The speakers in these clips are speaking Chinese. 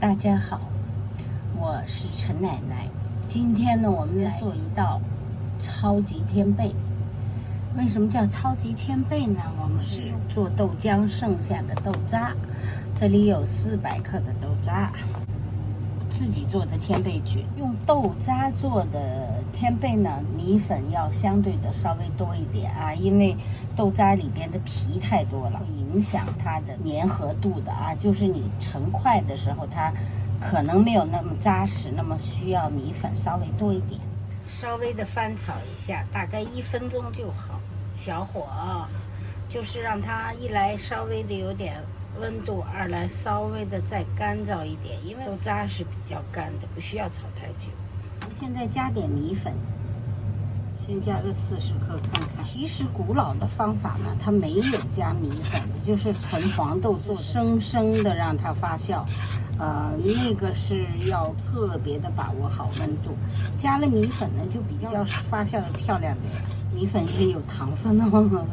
大家好，我是陈奶奶。今天呢，我们要做一道超级天贝。为什么叫超级天贝呢？我们是做豆浆剩下的豆渣，这里有400克的豆渣，自己做的天贝卷。用豆渣做的天贝呢，米粉要相对的稍微多一点啊，因为豆渣里边的皮太多了，会影响它的粘合度的啊。就是你成块的时候，它可能没有那么扎实，那么需要米粉稍微多一点。稍微的翻炒一下，大概1分钟就好，小火啊，就是让它一来稍微的有点温度，二来稍微的再干燥一点，因为豆渣是比较干的，不需要炒太久。现在加点米粉，先加个40克看看。其实古老的方法呢，它没有加米粉的，就是纯黄豆做生的让它发酵。那个是要特别的把握好温度。加了米粉呢，就比较发酵的漂亮点。米粉也有糖分哦，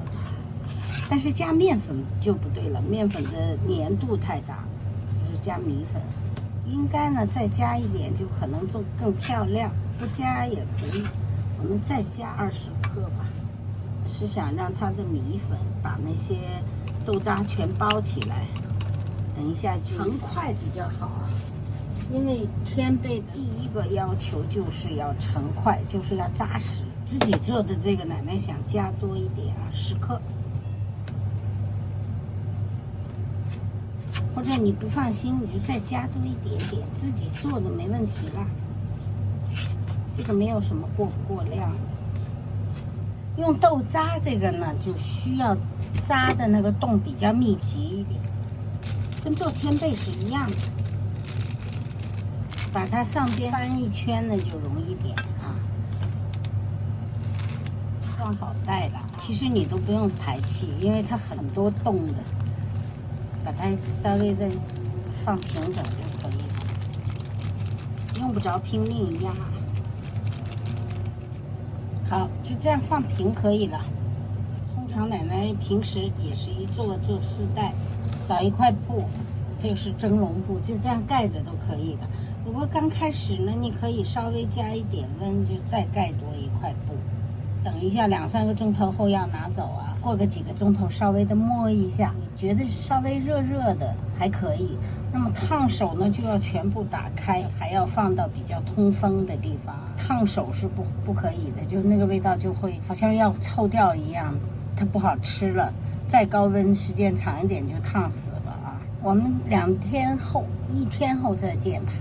但是加面粉就不对了，面粉的粘度太大，就是加米粉。应该呢再加一点，就可能做更漂亮。不加也可以，我们再加20克吧。是想让它的米粉把那些豆渣全包起来。等一下就成块比较好啊，因为天贝的第一个要求就是要成块，就是要扎实。自己做的这个奶奶想加多一点啊，10克。或者你不放心，你就再加多一点点，自己做的没问题啦。这个没有什么过不过量的。用豆渣这个呢，就需要渣的那个洞比较密集一点。跟做天贝是一样的，把它上边翻一圈呢就容易点啊。装好袋了，其实你都不用排气，因为它很多洞的，把它稍微的放平整就可以了，用不着拼命压。好，就这样放平可以了。通常奶奶平时也是一做4袋。找一块布，这个是蒸笼布，就这样盖着都可以的。如果刚开始呢，你可以稍微加一点温，就再盖多一块布。等一下2、3个钟头后要拿走啊，过个几个钟头稍微的摸一下，你觉得稍微热的还可以。那么烫手呢，就要全部打开，还要放到比较通风的地方。烫手是不可以的，就那个味道就会好像要臭掉一样，它不好吃了。再高温时间长一点就烫死了啊！我们1天后再见吧。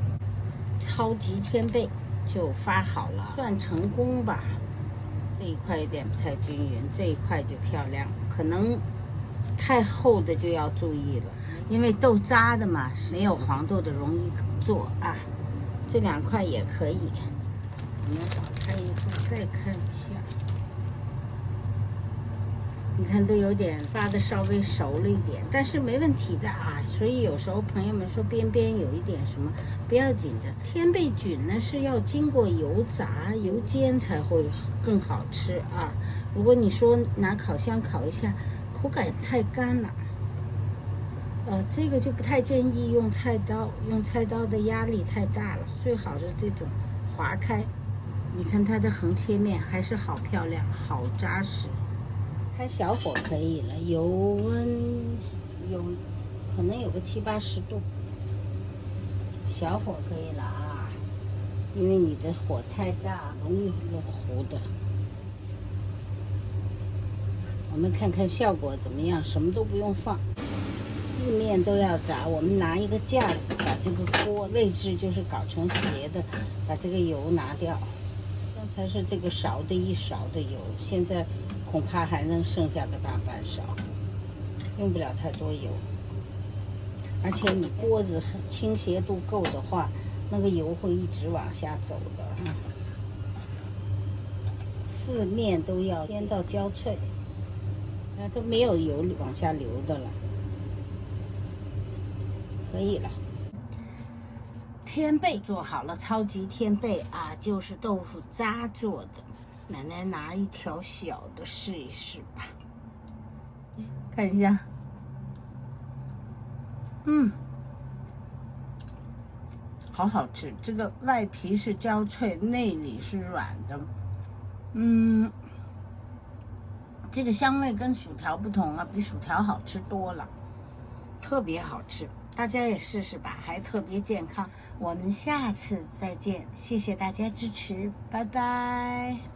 超级天贝就发好了，算成功吧。这一块有点不太均匀，这一块就漂亮。可能太厚的就要注意了，因为豆渣的嘛，没有黄豆的容易做啊。这2块也可以。我们打开以后再看一下。你看都有点发的稍微熟了一点，但是没问题的啊。所以有时候朋友们说边有一点什么，不要紧的。天贝菌呢是要经过油炸、油煎才会更好吃啊。如果你说拿烤箱烤一下，口感太干了。这个就不太建议用菜刀，用菜刀的压力太大了，最好是这种划开。你看它的横切面还是好漂亮，好扎实。开小火可以了，油温可能有个70、80度，小火可以了啊，因为你的火太大容易落糊的。我们看看效果怎么样，什么都不用放，4面都要炸。我们拿一个架子把这个锅位置就是搞成斜的，把这个油拿掉。刚才是这个勺的1勺的油，现在恐怕还能剩下个大半勺，用不了太多油。而且你锅子倾斜度够的话，那个油会一直往下走的。4面都要煎到焦脆，都没有油往下流的了，可以了。天贝做好了，超级天贝啊，就是豆腐渣做的。奶奶拿一条小的试一试吧，看一下，好好吃。这个外皮是焦脆，内里是软的。这个香味跟薯条不同啊，比薯条好吃多了，特别好吃。大家也试试吧，还特别健康。我们下次再见，谢谢大家支持，拜拜。